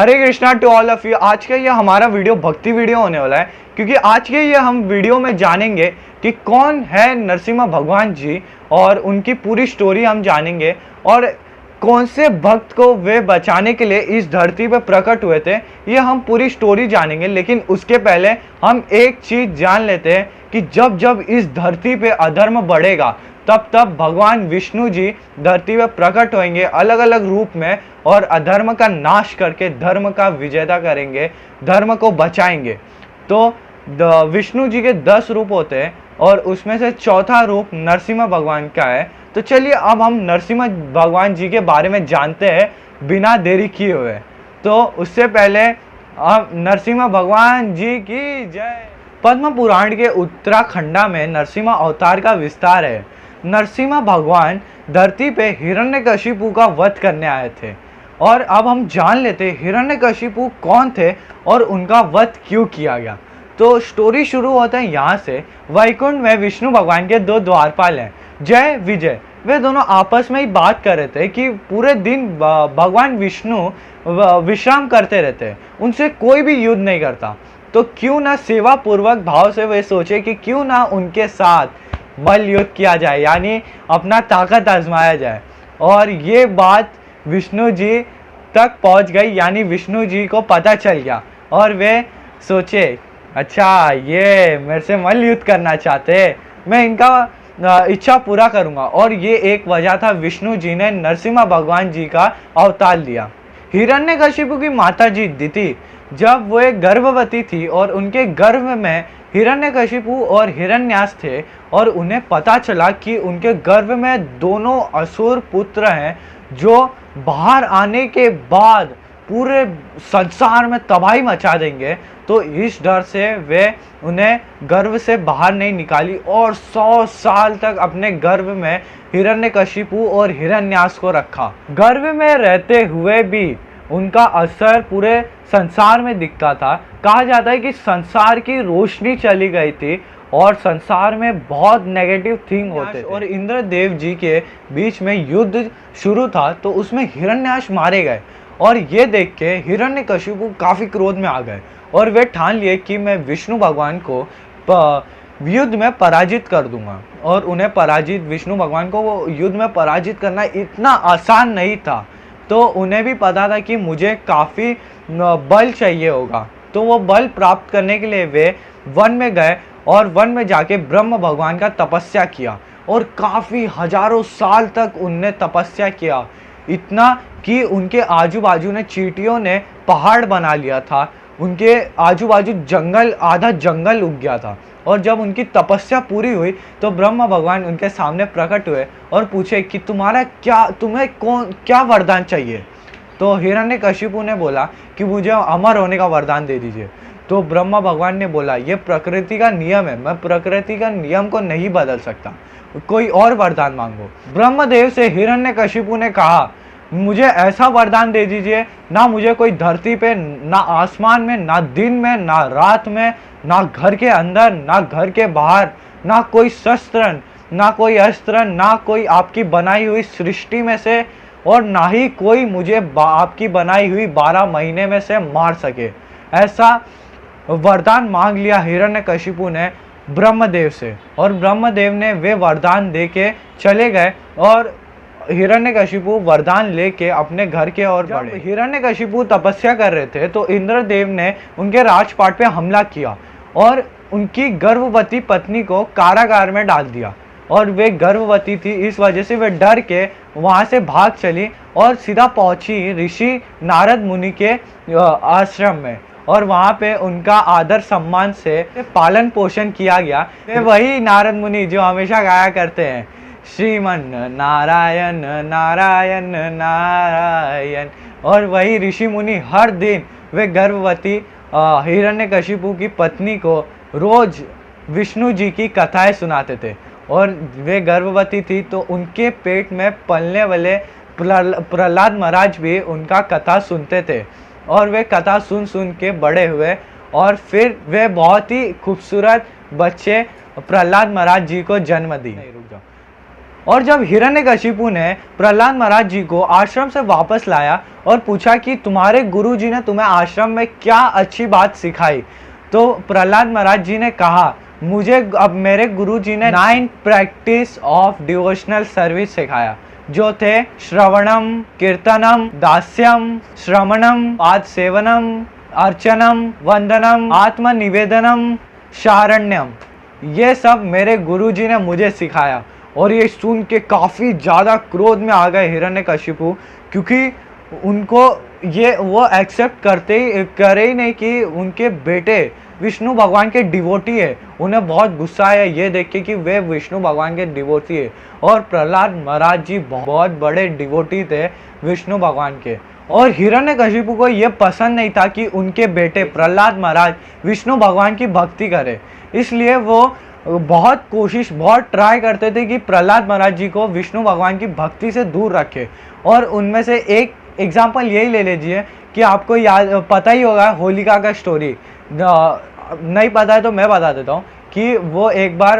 Hare Krishna to all of you. आज का ये हमारा वीडियो भक्ति वीडियो होने वाला है, क्योंकि आज के ये हम वीडियो में जानेंगे कि कौन है नरसिम्हा भगवान जी और उनकी पूरी स्टोरी हम जानेंगे और कौन से भक्त को वे बचाने के लिए इस धरती पर प्रकट हुए थे, ये हम पूरी स्टोरी जानेंगे। लेकिन उसके पहले हम एक चीज जान लेते हैं कि जब जब इस धरती पे अधर्म बढ़ेगा तब तब भगवान विष्णु जी धरती पर प्रकट होंगे अलग अलग रूप में और अधर्म का नाश करके धर्म का विजेता करेंगे, धर्म को बचाएंगे। तो विष्णु जी के 10 रूप होते हैं और उसमें से चौथा रूप नरसिम्हा भगवान का है। तो चलिए अब हम नरसिम्हा भगवान जी के बारे में जानते हैं बिना देरी किए हुए। तो उससे पहले अब नरसिम्हा भगवान जी की जय। पद्म पुराण के उत्तराखंडा में नरसिम्हा अवतार का विस्तार है। नरसिम्हा भगवान धरती पे हिरण्यकशिपु का वध करने आए थे और अब हम जान लेते हिरण्यकशिपु कौन थे और उनका वध क्यों किया गया। तो स्टोरी शुरू होता है यहाँ से। वैकुंठ में विष्णु भगवान के 2 द्वारपाल हैं, जय विजय। वे दोनों आपस में ही बात कर रहे थे कि पूरे दिन भगवान विष्णु विश्राम करते रहते हैं, उनसे कोई भी युद्ध नहीं करता। तो क्यों ना सेवा पूर्वक भाव से वे सोचे कि क्यों ना उनके साथ बल युद्ध किया जाए, यानी अपना ताकत आजमाया जाए। और ये बात विष्णु जी तक पहुंच गई, यानी विष्णु जी को पता चल गया और वे सोचे अच्छा ये मेरे से मल्ल युद्ध करना चाहते, मैं इनका इच्छा पूरा करूंगा। और ये एक वजह था विष्णु जी ने नरसिम्हा भगवान जी का अवतार लिया। हिरण्यकशिपु की माता जी दिति जब वो एक गर्भवती थी और उनके गर्भ में हिरण्यकशिपु और हिरण्याक्ष थे और उन्हें पता चला कि उनके गर्भ में दोनों असुर पुत्र हैं जो बाहर आने के बाद पूरे संसार में तबाही मचा देंगे। तो इस डर से वे उन्हें गर्भ से बाहर नहीं निकाली और 100 साल तक अपने गर्भ में हिरण्यकशिपु और हिरण्याक्ष को रखा। गर्भ में रहते हुए भी उनका असर पूरे संसार में दिखता था। कहा जाता है कि संसार की रोशनी चली गई थी और संसार में बहुत नेगेटिव थिंग होते थे। और इंद्रदेव जी के बीच में युद्ध शुरू था तो उसमें हिरण्याक्ष मारे गए और ये देख के हिरण्यकशिपु काफी क्रोध में आ गए और वे ठान लिए कि मैं विष्णु भगवान को युद्ध में पराजित कर दूंगा। और उन्हें पराजित विष्णु भगवान को वो युद्ध में पराजित करना इतना आसान नहीं था, तो उन्हें भी पता था कि मुझे काफ़ी बल चाहिए होगा। तो वो बल प्राप्त करने के लिए वे वन में गए और वन में जाके ब्रह्म भगवान का तपस्या किया और काफ़ी हजारों साल तक उनने तपस्या किया, इतना कि उनके आजू बाजू ने चींटियों ने पहाड़ बना लिया था। उनके आजू बाजू जंगल, आधा जंगल उग गया था। और जब उनकी तपस्या पूरी हुई तो ब्रह्म भगवान उनके सामने प्रकट हुए और पूछे कि तुम्हें क्या वरदान चाहिए। तो हिरण्यकशिपु ने बोला कि मुझे अमर होने का वरदान दे दीजिए। तो ब्रह्मा भगवान ने बोला ये प्रकृति का नियम है, मैं प्रकृति का नियम को नहीं बदल सकता, कोई और वरदान मांगो। ब्रह्मदेव से हिरण्यकशिपु ने कहा मुझे ऐसा वरदान दे दीजिए, ना मुझे कोई धरती पे, ना आसमान में, ना दिन में, ना रात में, ना घर के अंदर, ना घर के बाहर, ना कोई शस्त्र, ना कोई अस्त्र, ना कोई आपकी बनाई हुई सृष्टि में से, और ना ही कोई मुझे आपकी बनाई हुई 12 महीने में से मार सके। ऐसा वरदान मांग लिया हिरण्यकशिपु ने ब्रह्मदेव से और ब्रह्मदेव ने वे वरदान दे के चले गए और हिरण्यकशिपु वरदान लेके अपने घर के ओर बढ़े। हिरण्यकशिपु तपस्या कर रहे थे तो इंद्रदेव ने उनके राजपाट पे हमला किया और उनकी गर्भवती पत्नी को कारागार में डाल दिया। और वे गर्भवती थी, इस वजह से वे डर के वहां से भाग चली और सीधा पहुंची ऋषि नारद मुनि के आश्रम में और वहां पे उनका आदर सम्मान से पालन पोषण किया गया। वे वही नारद मुनि जो हमेशा गाया करते हैं श्रीमन नारायण नारायण नारायण। और वही ऋषि मुनि हर दिन वे गर्भवती हिरण्यकशिपु की पत्नी को रोज विष्णु जी की कथाएं सुनाते थे। और वे गर्भवती थी तो उनके पेट में पलने वाले प्रहलाद महाराज भी उनका कथा सुनते थे और वे कथा सुन सुन के बड़े हुए और फिर वे बहुत ही खूबसूरत बच्चे प्रहलाद महाराज जी को जन्म दी। और जब हिरण्यकशिपु ने प्रहलाद महाराज जी को आश्रम से वापस लाया और पूछा कि तुम्हारे गुरु जी ने तुम्हें आश्रम में क्या अच्छी बात सिखाई, तो प्रहलाद महाराज जी ने कहा, मुझे अब मेरे गुरु जी ने 9 प्रैक्टिस ऑफ डिवोशनल सर्विस सिखाया, जो थे श्रवणम, कीर्तनम, दास्यम, श्रमणम, पाद सेवनम, अर्चनम, वंदनम, आत्मनिवेदनम, शारण्यम। ये सब मेरे गुरुजी ने मुझे सिखाया। और ये सुन के काफ़ी ज़्यादा क्रोध में आ गए हिरण्यकशिपु, क्योंकि उनको ये वो एक्सेप्ट करे ही नहीं कि उनके बेटे विष्णु भगवान के डिवोटी है। उन्हें बहुत गुस्सा आया ये देख के कि वे विष्णु भगवान के डिवोटी है, और प्रहलाद महाराज जी बहुत बड़े डिवोटी थे विष्णु भगवान के। और हिरण्यकशिपु को ये पसंद नहीं था कि उनके बेटे प्रहलाद महाराज विष्णु भगवान की भक्ति करे, इसलिए वो बहुत ट्राई करते थे कि प्रहलाद महाराज जी को विष्णु भगवान की भक्ति से दूर रखे। और उनमें से एक एग्जाम्पल यही ले लीजिए कि आपको पता ही होगा होलिका का स्टोरी, नहीं पता है तो मैं बता देता हूँ कि वो एक बार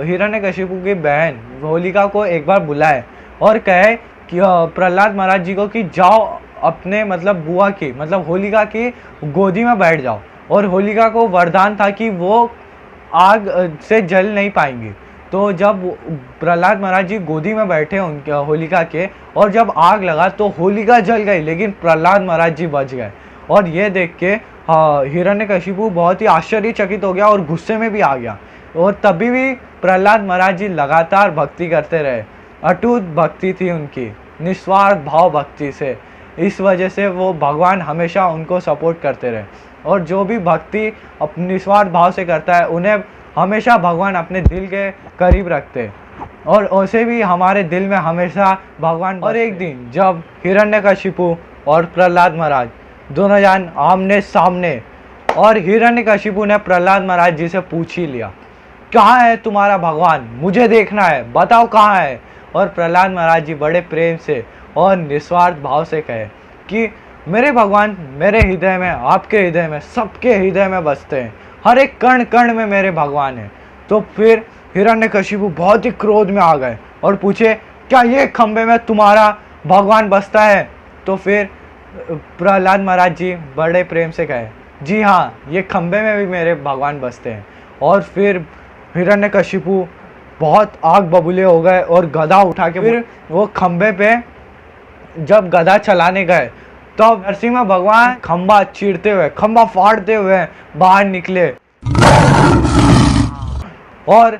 हिरण्यकशिपु की बहन होलिका को एक बार बुलाए और कहे कि प्रहलाद महाराज जी को कि जाओ अपने बुआ की होलिका की गोदी में बैठ जाओ। और होलिका को वरदान था कि वो आग से जल नहीं पाएंगी। तो जब प्रहलाद महाराज जी गोदी में बैठे उनके होलिका के, और जब आग लगा तो होलिका जल गई, लेकिन प्रहलाद महाराज जी बच गए। और ये देख के हिरण्यकशिपु बहुत ही आश्चर्यचकित हो गया और गुस्से में भी आ गया। और तभी भी प्रहलाद महाराज जी लगातार भक्ति करते रहे, अटूट भक्ति थी उनकी, निस्वार्थ भाव भक्ति से। इस वजह से वो भगवान हमेशा उनको सपोर्ट करते रहे। और जो भी भक्ति अपने निस्वार्थ भाव से करता है उन्हें हमेशा भगवान अपने दिल के करीब रखते, और वैसे भी हमारे दिल में हमेशा भगवान। और एक दिन जब हिरण्यकशिपु और प्रहलाद महाराज दोनों जान आमने सामने, और हिरण्यकशिपु ने प्रहलाद महाराज जी से पूछ ही लिया, कहाँ है तुम्हारा भगवान, मुझे देखना है, बताओ कहाँ है। और प्रहलाद महाराज जी बड़े प्रेम से और निस्वार्थ भाव से कहे कि मेरे भगवान मेरे हृदय में, आपके हृदय में, सबके हृदय में बसते हैं, हर एक कण कण में मेरे भगवान हैं। तो फिर हिरण्यकशिपु बहुत ही क्रोध में आ गए और पूछे, क्या ये खंबे में तुम्हारा भगवान बसता है? तो फिर प्रहलाद महाराज जी बड़े प्रेम से कहे, जी हाँ, ये खंबे में भी मेरे भगवान बसते हैं। और फिर हिरण्यकशिपु बहुत आग बबूले हो गए और गदा उठा के फिर वो खंबे पे जब गदा चलाने गए, तब नरसिम्हा भगवान खंबा चीरते हुए, खंबा फाड़ते हुए बाहर निकले और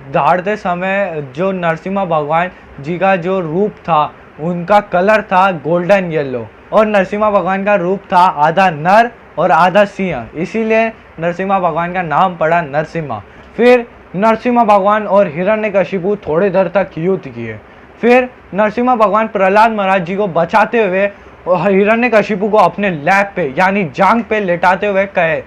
दहाड़ते समय जो नरसिम्हा भगवान जी का जो रूप था, उनका कलर था गोल्डन येलो। और नरसिम्हा भगवान का रूप था आधा नर और आधा सिंह, इसीलिए नरसिम्हा भगवान का नाम पड़ा नरसिम्हा। फिर नरसिम्हा भगवान और हिरण्यकशिपु थोड़ी देर तक युद्ध किए। फिर नरसिम्हा भगवान प्रहलाद महाराज जी को बचाते हुए हिरण्यकशिपु को अपने लैब पे यानी जांग पे लेटाते हुए कहे,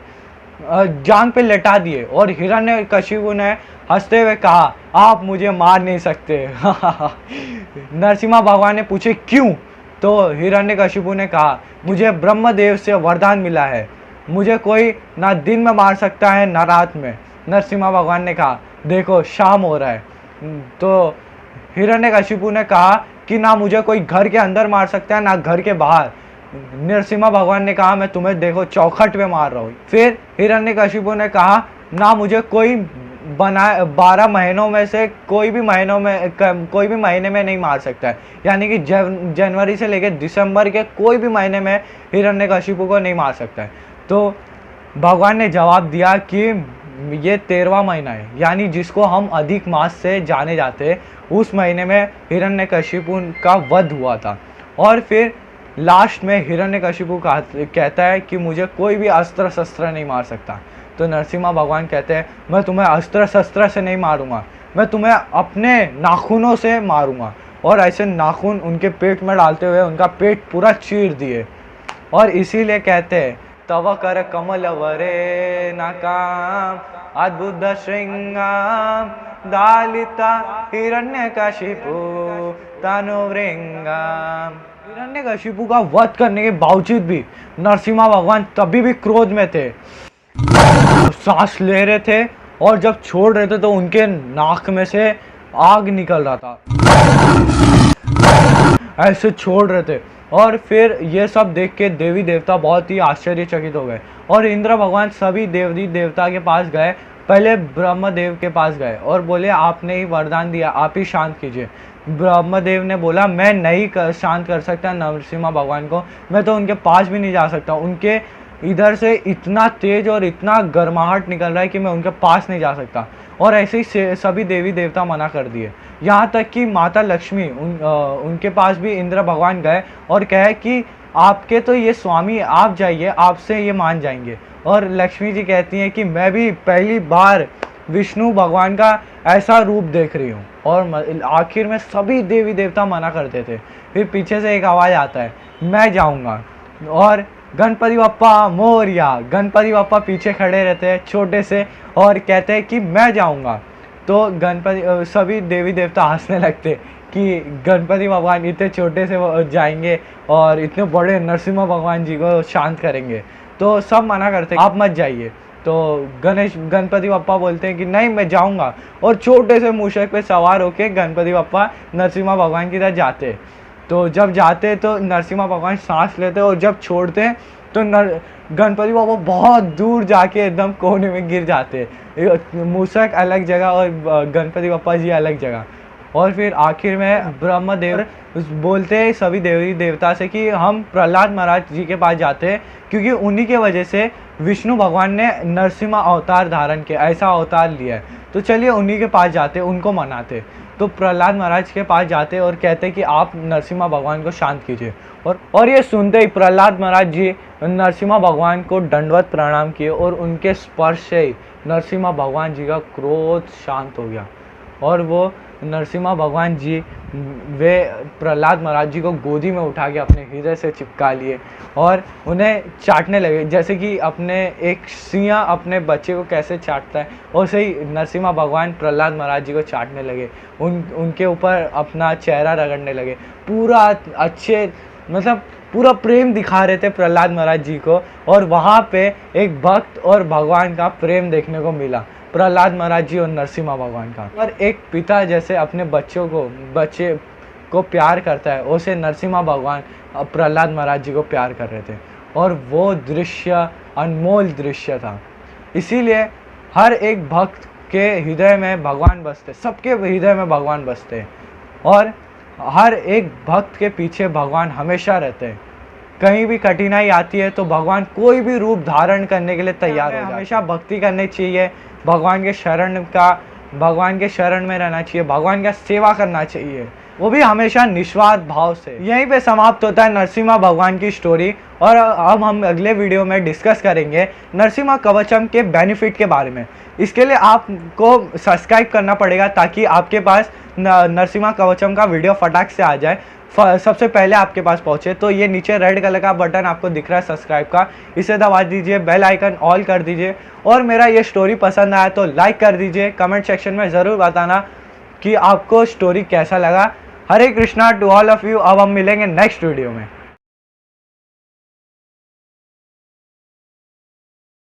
जांग पे लेटा दिए। और हिरण्यकशिपु ने हंसते हुए कहा, आप मुझे मार नहीं सकते। नरसिम्हा भगवान ने पूछे क्यों? तो हिरण्यकशिपु ने कहा, मुझे ब्रह्मदेव से वरदान मिला है, मुझे कोई ना दिन में मार सकता है ना रात में। नरसिम्हा भगवान ने कहा, देखो शाम हो रहा है। तो हिरण्यकशिपु ने कहा कि ना मुझे कोई घर के अंदर मार सकता है ना घर के बाहर। नरसिम्हा भगवान ने कहा, मैं तुम्हें देखो चौखट पे मार रहा हूँ। फिर हिरण्यकशिपु ने कहा, ना मुझे कोई 12 महीनों में से कोई भी महीने में नहीं मार सकता है, यानी कि जनवरी से लेकर दिसंबर के कोई भी महीने में हिरण्यकशिपु को नहीं मार सकता है। तो भगवान ने जवाब दिया कि ये 13वां महीना है, यानी जिसको हम अधिक मास से जाने जाते हैं, उस महीने में हिरण्यकशिपु का वध हुआ था। और फिर लास्ट में हिरण्यकशिपु कहता है कि मुझे कोई भी अस्त्र शस्त्र नहीं मार सकता। तो नरसिम्हा भगवान कहते हैं, मैं तुम्हें अस्त्र शस्त्र से नहीं मारूंगा, मैं तुम्हें अपने नाखूनों से मारूंगा। और ऐसे नाखून उनके पेट में डालते हुए उनका पेट पूरा चीर दिए। और इसीलिए कहते हैं, तव कर कमल वरे नाकाम अद्भुत श्रृंगाम दालिता हिरण्यकशिपु तनुवृंगाम। हिरण्यकशिपु का वध करने के बावजूद भी नरसिम्हा भगवान तभी भी क्रोध में थे, सांस ले रहे थे और जब छोड़ रहे थे तो उनके नाक में से आग निकल रहा था, ऐसे छोड़ रहे थे। और फिर ये सब देख के देवी देवता बहुत ही आश्चर्यचकित हो गए और इंद्र भगवान सभी देवी देवता के पास गए। पहले ब्रह्मदेव के पास गए और बोले आपने ही वरदान दिया, आप ही शांत कीजिए। ब्रह्मदेव ने बोला मैं नहीं शांत कर सकता नरसिम्हा भगवान को, मैं तो उनके पास भी नहीं जा सकता, उनके इधर से इतना तेज और इतना गर्माहट निकल रहा है कि मैं उनके पास नहीं जा सकता। और ऐसे ही सभी देवी देवता मना कर दिए। यहाँ तक कि माता लक्ष्मी उनके पास भी इंद्र भगवान गए और कहे कि आपके तो ये स्वामी, आप जाइए, आपसे ये मान जाएंगे। और लक्ष्मी जी कहती हैं कि मैं भी पहली बार विष्णु भगवान का ऐसा रूप देख रही हूँ। और आखिर में सभी देवी देवता मना करते थे। फिर पीछे से एक आवाज़ आता है मैं जाऊँगा, और गणपति बप्पा मोरया, गणपति बप्पा पीछे खड़े रहते हैं छोटे से और कहते हैं कि मैं जाऊँगा। तो गणपति सभी देवी देवता हंसने लगते कि गणपति भगवान इतने छोटे से जाएंगे और इतने बड़े नरसिम्हा भगवान जी को शांत करेंगे। तो सब मना करते आप मत जाइए। तो गणपति बप्पा बोलते हैं कि नहीं मैं जाऊंगा, और छोटे से मूषक पे सवार होके गणपति बप्पा नरसिम्हा भगवान की तरफ जाते। तो जब जाते तो नरसिम्हा भगवान सांस लेते और जब छोड़ते तो गणपति बाबा बहुत दूर जाके एकदम कोने में गिर जाते, मूषक अलग जगह और गणपति बप्पा जी अलग जगह। और फिर आखिर में ब्रह्मदेव बोलते हैं सभी देवी देवता से कि हम प्रहलाद महाराज जी के पास जाते हैं, क्योंकि उन्हीं के वजह से विष्णु भगवान ने नरसिम्हा अवतार धारण किया, ऐसा अवतार लिया है। तो चलिए उन्हीं के पास जाते, उनको मनाते। तो प्रहलाद महाराज के पास जाते और कहते कि आप नरसिम्हा भगवान को शांत कीजिए। और ये सुनते ही प्रहलाद महाराज जी नरसिम्हा भगवान को दंडवत प्रणाम किए और उनके स्पर्श से ही नरसिम्हा भगवान जी का क्रोध शांत हो गया। और वो नरसिम्हा भगवान जी वे प्रहलाद महाराज जी को गोदी में उठा के अपने हृदय से चिपका लिए और उन्हें चाटने लगे, जैसे कि अपने एक सिंह अपने बच्चे को कैसे चाटता है, वैसे ही नरसिम्हा भगवान प्रहलाद महाराज जी को चाटने लगे, उनके ऊपर अपना चेहरा रगड़ने लगे। पूरा अच्छे मतलब पूरा प्रेम दिखा रहे थे प्रहलाद महाराज जी को। और वहाँ पे एक भक्त और भगवान का प्रेम देखने को मिला, प्रहलाद महाराज जी और नरसिम्हा भगवान का। और एक पिता जैसे अपने बच्चे को प्यार करता है, वैसे नरसिम्हा भगवान प्रहलाद महाराज जी को प्यार कर रहे थे। और वो दृश्य अनमोल दृश्य था। इसीलिए हर एक भक्त के हृदय में भगवान बसते, सबके हृदय में भगवान बसते, और हर एक भक्त के पीछे भगवान हमेशा रहते हैं। कहीं भी कठिनाई आती है तो भगवान कोई भी रूप धारण करने के लिए तैयार है। हमेशा भक्ति करनी चाहिए, भगवान के शरण में रहना चाहिए, भगवान का सेवा करना चाहिए, वो भी हमेशा निस्वार्थ भाव से। यहीं पे समाप्त होता है नरसिम्हा भगवान की स्टोरी। और अब हम अगले वीडियो में डिस्कस करेंगे नरसिम्हा कवचम के बेनिफिट के बारे में। इसके लिए आपको सब्सक्राइब करना पड़ेगा ताकि आपके पास नरसिम्हा कवचम का वीडियो फटाक से आ जाए, सबसे पहले आपके पास पहुंचे। तो ये नीचे रेड कलर का बटन आपको दिख रहा है सब्सक्राइब का, इसे दबा दीजिए, बेल आइकन ऑल कर दीजिए। और मेरा ये स्टोरी पसंद आया तो लाइक कर दीजिए, कमेंट सेक्शन में ज़रूर बताना कि आपको स्टोरी कैसा लगा। Hare Krishna to all of you. अब हम मिलेंगे नेक्स्ट वीडियो में।